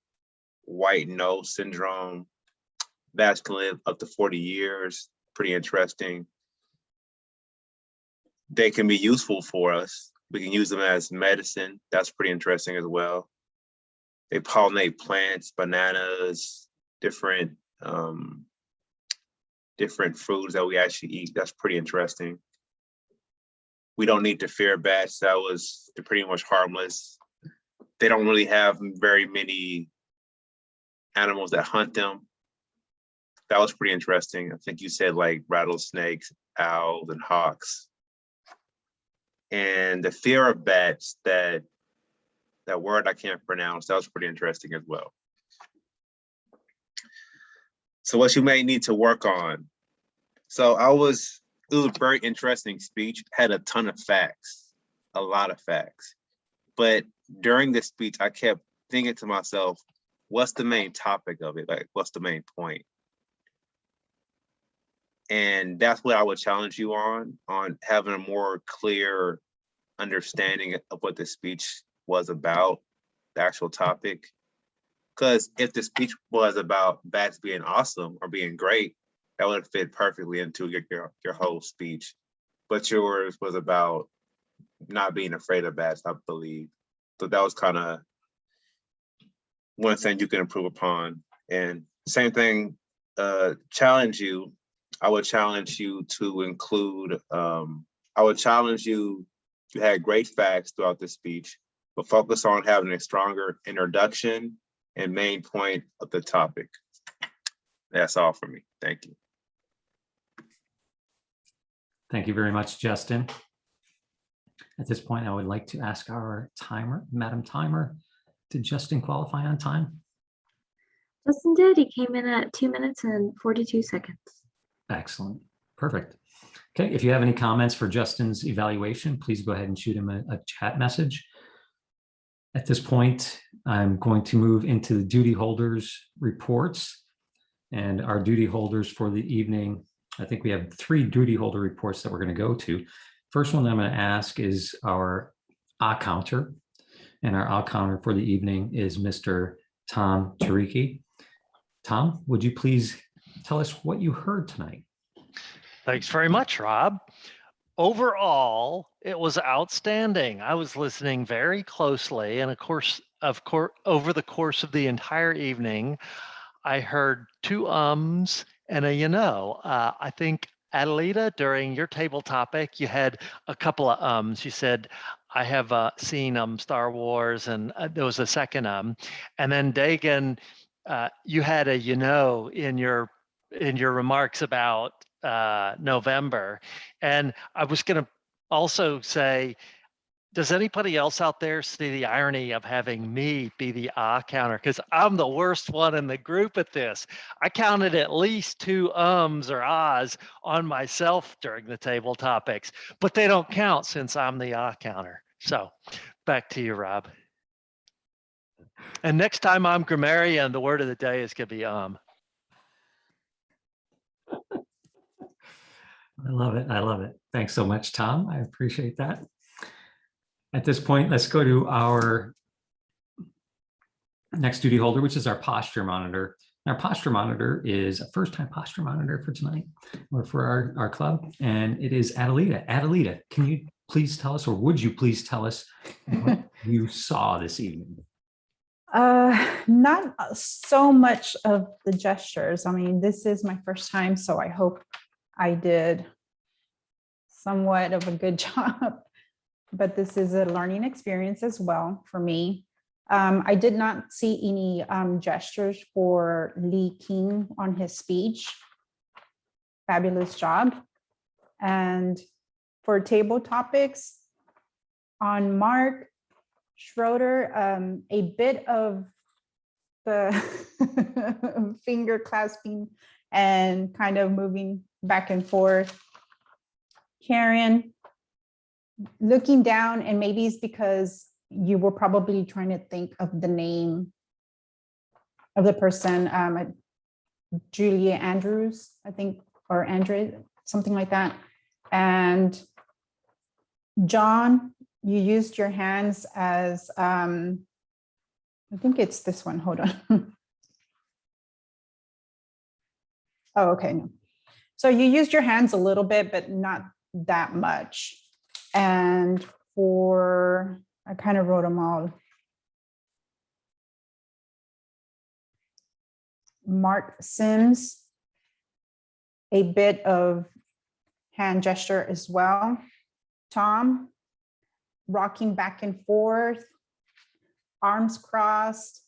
Speaker 7: white nose syndrome. Bats can live up to 40 years. Pretty interesting. They can be useful for us. We can use them as medicine. That's pretty interesting as well. They pollinate plants, bananas, different foods that we actually eat. That's pretty interesting. We don't need to fear bats. They're pretty much harmless. They don't really have very many animals that hunt them. That was pretty interesting. I think you said like rattlesnakes, owls, and hawks. And the fear of bats, that word I can't pronounce, that was pretty interesting as well. So what you may need to work on. So it was a very interesting speech, had a ton of facts, a lot of facts. But during this speech, I kept thinking to myself, what's the main topic of it? Like, what's the main point? And that's what I would challenge you on having a more clear understanding of what the speech was about, the actual topic. Because if the speech was about bats being awesome or being great, that would fit perfectly into your whole speech. But yours was about not being afraid of bats, I believe. So that was kind of one thing you can improve upon. And same thing, challenge you. I would challenge you to include, you had great facts throughout the speech, but focus on having a stronger introduction and main point of the topic. That's all for me. Thank you.
Speaker 11: Thank you very much, Justin. At this point, I would like to ask our timer, Madam Timer, did Justin qualify on time?
Speaker 3: Justin did. He came in at 2 minutes and 42 seconds.
Speaker 11: Excellent. Perfect. Okay, if you have any comments for Justin's evaluation, please go ahead and shoot him a chat message. At this point, I'm going to move into the duty holders reports, and our duty holders for the evening. I think we have 3 duty holder reports that we're going to go to. First one I'm going to ask is our counter, and our counter for the evening is Mr. Tom Tariki. Tom, would you please tell us what you heard tonight?
Speaker 5: Thanks very much, Rob. Overall, it was outstanding. I was listening very closely, and of course, over the course of the entire evening, I heard 2 ums and a I think, Adelita, during your table topic, you had a couple of ums. You said, I have seen Star Wars, and there was a second and then Dagan, you had a in your remarks about November. And I was going to also say, Does anybody else out there see the irony of having me be the counter? Because I'm the worst one in the group at this. I counted at least 2 or ahs on myself during the table topics, but they don't count since I'm the counter. So back to you, Rob. And next time I'm grammarian, the word of the day is going to be
Speaker 11: I love it. I love it. Thanks so much, Tom. I appreciate that. At this point, let's go to our next duty holder, which is our posture monitor. Our posture monitor is a first-time posture monitor for tonight or for our club, and it is Adelita. Adelita, can you please tell us, or would you please tell us what you saw this evening?
Speaker 4: Not so much of the gestures. I mean, this is my first time, so I hope I did somewhat of a good job, but this is a learning experience as well for me. I did not see any gestures for Lee King on his speech. Fabulous job. And for table topics, on Mark Schroeder, a bit of the finger clasping and kind of moving back and forth. Karen, looking down, and maybe it's because you were probably trying to think of the name of the person, Julia Andrews, I think, or Andre, something like that. And John, you used your hands as, I think it's this one, hold on. Oh, okay, no. So you used your hands a little bit, but not that much. And for, I kind of wrote them all. Mark Sims, a bit of hand gesture as well. Tom, rocking back and forth, arms crossed,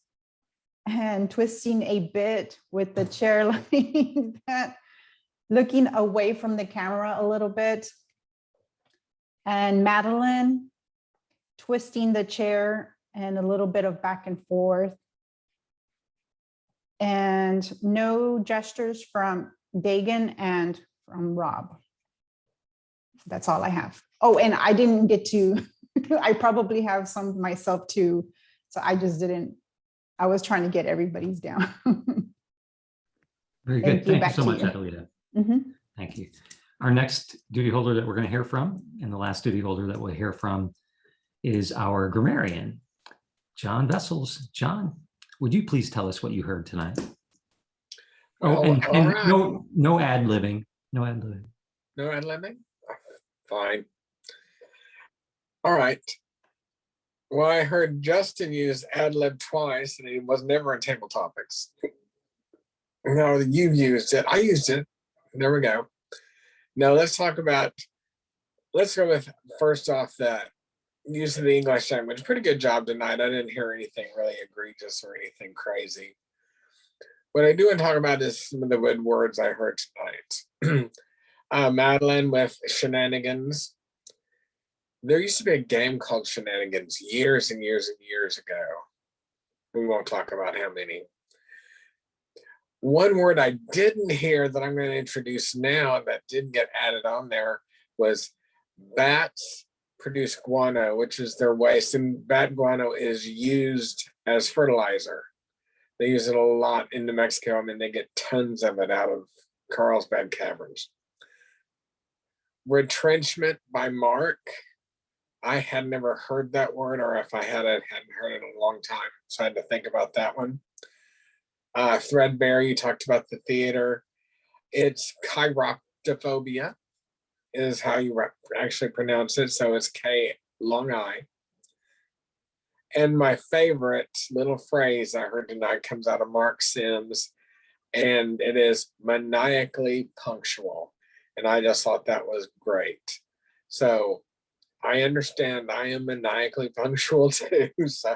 Speaker 4: and twisting a bit with the chair like that, looking away from the camera a little bit. And Madeline, twisting the chair and a little bit of back and forth. And no gestures from Dagan and from Rob. That's all I have. Oh, and I didn't get to, I probably have some myself too. So I just didn't, I was trying to get everybody's down.
Speaker 11: Very good. Thank you so much,
Speaker 4: you.
Speaker 11: Adelita. Thank you. Our next duty holder that we're going to hear from, and the last duty holder that we'll hear from, is our grammarian, John Vessels. John, would you please tell us what you heard tonight? Oh, and
Speaker 6: right.
Speaker 11: no ad-libbing. No ad-libbing.
Speaker 6: No ad-libbing? Fine. All right. Well, I heard Justin use ad-lib twice, and he was never in table topics. No, you used it. I used it. There we go. Now let's talk about, let's go with first off that use of the English language. Pretty good job tonight. I didn't hear anything really egregious or anything crazy. What I do want to talk about is some of the good words I heard tonight. Madeline with shenanigans. There used to be a game called Shenanigans years and years and years ago. We won't talk about how many. One word I didn't hear that I'm going to introduce now that didn't get added on there was bats produce guano, which is their waste, and bat guano is used as fertilizer. They use it a lot in New Mexico. I mean, they get tons of it out of Carlsbad Caverns. Retrenchment by Mark. I had never heard that word, or if I had, I hadn't heard it in a long time. So I had to think about that one. Threadbare, you talked about the theater. It's chiroptophobia is how you actually pronounce it. So it's K long I. And my favorite little phrase I heard tonight comes out of Mark Sims, and it is maniacally punctual. And I just thought that was great. So I understand I am maniacally punctual too. So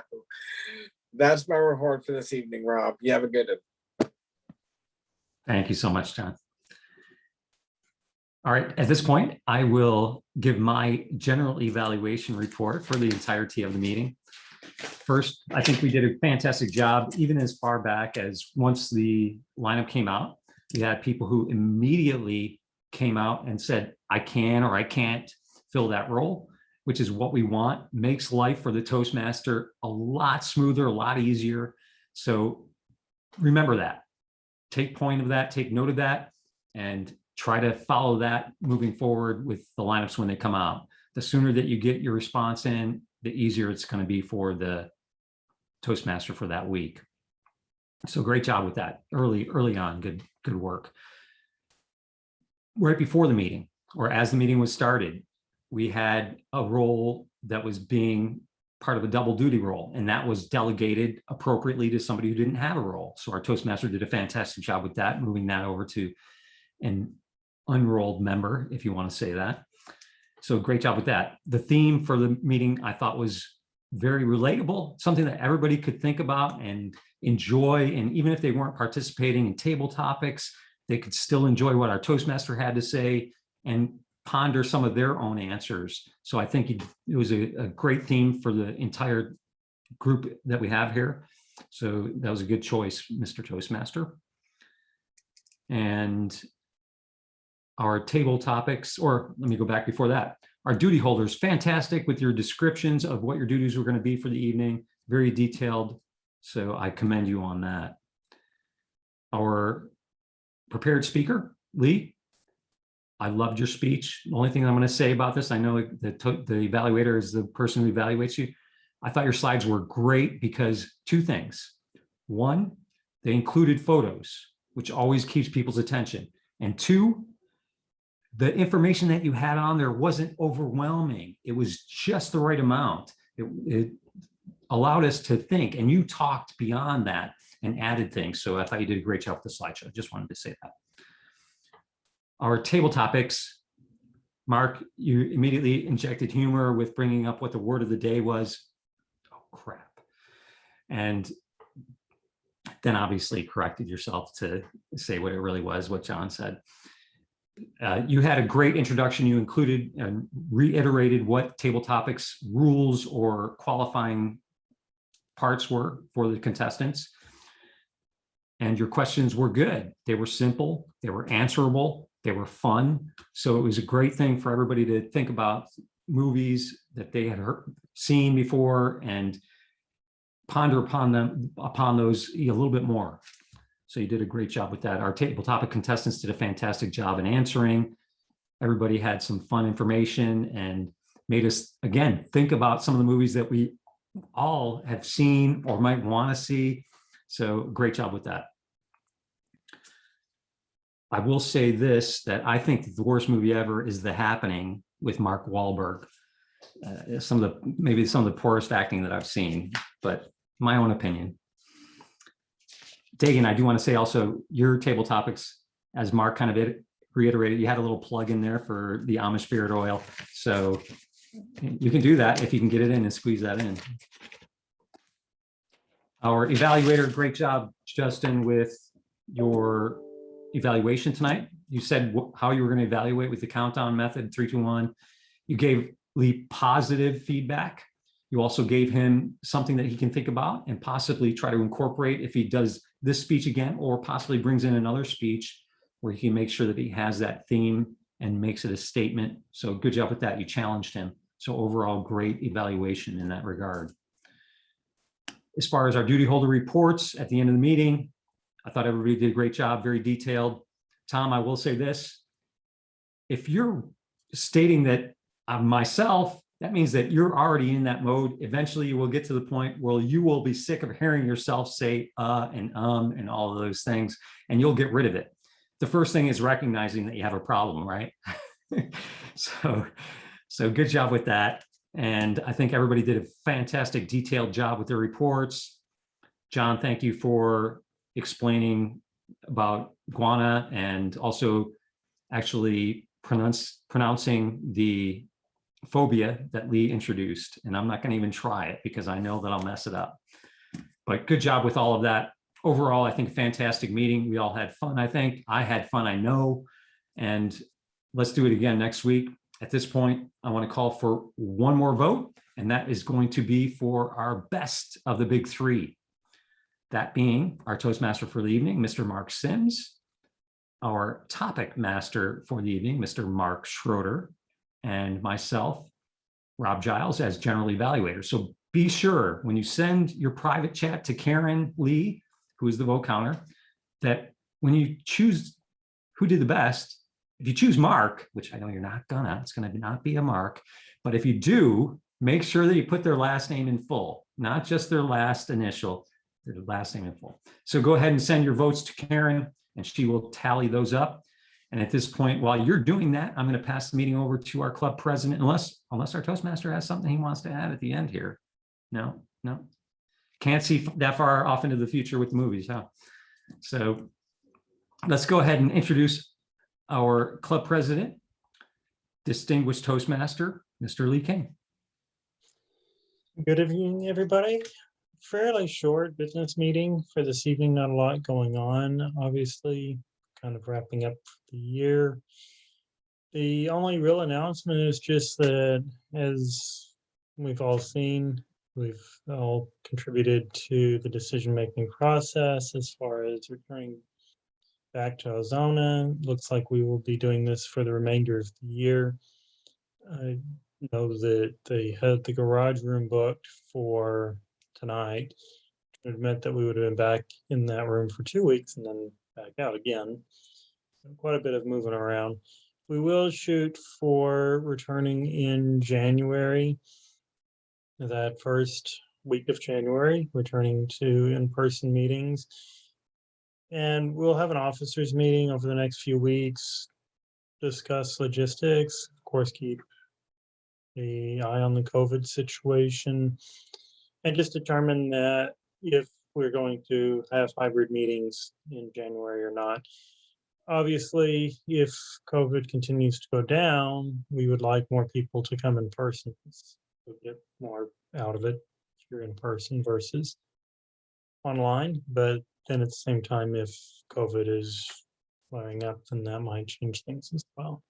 Speaker 6: that's my report for this evening, Rob. You have a good one.
Speaker 11: Thank you so much, John. All right, at this point, I will give my general evaluation report for the entirety of the meeting. First, I think we did a fantastic job, even as far back as once the lineup came out. We had people who immediately came out and said, I can or I can't fill that role, which is what we want. Makes life for the Toastmaster a lot smoother, a lot easier. So remember that. Take point of that, take note of that, and try to follow that moving forward with the lineups when they come out. The sooner that you get your response in, the easier it's going to be for the Toastmaster for that week. So great job with that early on. Good work. Right before the meeting, or as the meeting was started, we had a role that was being part of a double duty role, and that was delegated appropriately to somebody who didn't have a role. So our Toastmaster did a fantastic job with that, moving that over to an unrolled member, if you want to say that. So great job with that. The theme for the meeting I thought was very relatable, something that everybody could think about and enjoy. And even if they weren't participating in table topics, they could still enjoy what our Toastmaster had to say and ponder some of their own answers. So I think it was a great theme for the entire group that we have here. So that was a good choice, Mr. Toastmaster. And our table topics, or let me go back before that. Our duty holders, fantastic with your descriptions of what your duties were going to be for the evening, very detailed. So I commend you on that. Our prepared speaker, Lee, I loved your speech. The only thing I'm going to say about this, I know that the evaluator is the person who evaluates you. I thought your slides were great because two things. One, they included photos, which always keeps people's attention. And two, the information that you had on there wasn't overwhelming. It was just the right amount. It allowed us to think, and you talked beyond that and added things. So I thought you did a great job with the slideshow. Just wanted to say that. Our table topics, Mark, you immediately injected humor with bringing up what the word of the day was. Oh, crap. And then obviously corrected yourself to say what it really was, what John said. You had a great introduction. You included and reiterated what table topics rules or qualifying parts were for the contestants. And your questions were good. They were simple, they were answerable, they were fun. So it was a great thing for everybody to think about movies that they had seen before and ponder upon those a little bit more. So you did a great job with that. Our table topic contestants did a fantastic job in answering. Everybody had some fun information and made us, again, think about some of the movies that we all have seen or might want to see. So great job with that. I will say this, that I think the worst movie ever is The Happening with Mark Wahlberg. Maybe some of the poorest acting that I've seen, but my own opinion. Dagan, I do want to say also your table topics, as Mark kind of reiterated, you had a little plug in there for the Amish spirit oil. So you can do that if you can get it in and squeeze that in. Our evaluator, great job, Justin, with your evaluation tonight. You said how you were going to evaluate with the countdown method, 3, 2, 1. You gave Lee positive feedback. You also gave him something that he can think about and possibly try to incorporate if he does this speech again, or possibly brings in another speech where he can make sure that he has that theme and makes it a statement. So good job with that. You challenged him. So overall, great evaluation in that regard. As far as our duty holder reports at the end of the meeting, I thought everybody did a great job, very detailed. Tom, I will say this. If you're stating that I'm myself, that means that you're already in that mode. Eventually you will get to the point where you will be sick of hearing yourself say and all of those things, and you'll get rid of it. The first thing is recognizing that you have a problem, right? So good job with that. And I think everybody did a fantastic detailed job with their reports. John, thank you for explaining about guana and also actually pronouncing the phobia that Lee introduced. And I'm not going to even try it because I know that I'll mess it up. But good job with all of that. Overall, I think a fantastic meeting. We all had fun, I think. I had fun, I know. And let's do it again next week. At this point, I want to call for one more vote, and that is going to be for our best of the big three. That being our Toastmaster for the evening, Mr. Mark Sims, our topic master for the evening, Mr. Mark Schroeder, and myself, Rob Giles, as general evaluator. So be sure when you send your private chat to Karen Lee, who is the vote counter, that when you choose who did the best, if you choose Mark, which I know you're not gonna, it's gonna not be a Mark, but if you do, make sure that you put their last name in full, not just their last initial, their last name in full. So go ahead and send your votes to Karen and she will tally those up. And at this point, while you're doing that, I'm gonna pass the meeting over to our club president, unless our Toastmaster has something he wants to add at the end here. No. Can't see that far off into the future with the movies, huh? So let's go ahead and introduce our club president, distinguished Toastmaster, Mr. Lee King.
Speaker 8: Good evening, everybody. Fairly short business meeting for this evening. Not a lot going on, obviously, kind of wrapping up the year. The only real announcement is just that, as we've all seen, we've all contributed to the decision-making process as far as returning back to Ozona. Looks like we will be doing this for the remainder of the year. I know that they had the garage room booked for tonight. It meant that we would have been back in that room for 2 weeks and then back out again. Quite a bit of moving around. We will shoot for returning in January, that first week of January, returning to in-person meetings. And we'll have an officers meeting over the next few weeks, discuss logistics, of course, keep the eye on the COVID situation, and just determine that if we're going to have hybrid meetings in January or not. Obviously, if COVID continues to go down, we would like more people to come in person. We'll get more out of it if you're in person versus online, but then at the same time, if COVID is flaring up, then that might change things as well.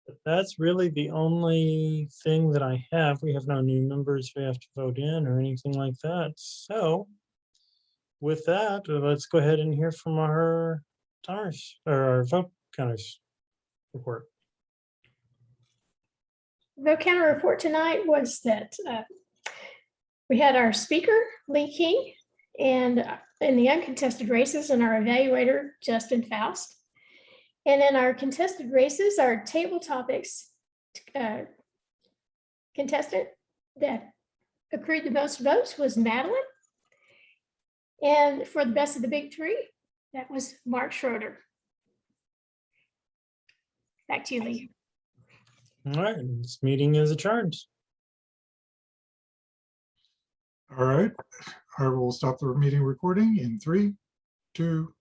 Speaker 8: But that's really the only thing that I have. We have no new members we have to vote in or anything like that. So with that, let's go ahead and hear from our timers or our vote counters report.
Speaker 1: The counter report tonight was that we had our speaker, Lee King, and in the uncontested races, and our evaluator, Justin Faust. And in our contested races, our table topics contestant that accrued the most votes was Madeline. And for the best of the big three, that was Mark Schroeder. Back to you, Lee.
Speaker 8: All right, this meeting is adjourned.
Speaker 9: All right, I will stop the meeting recording in 3, 2,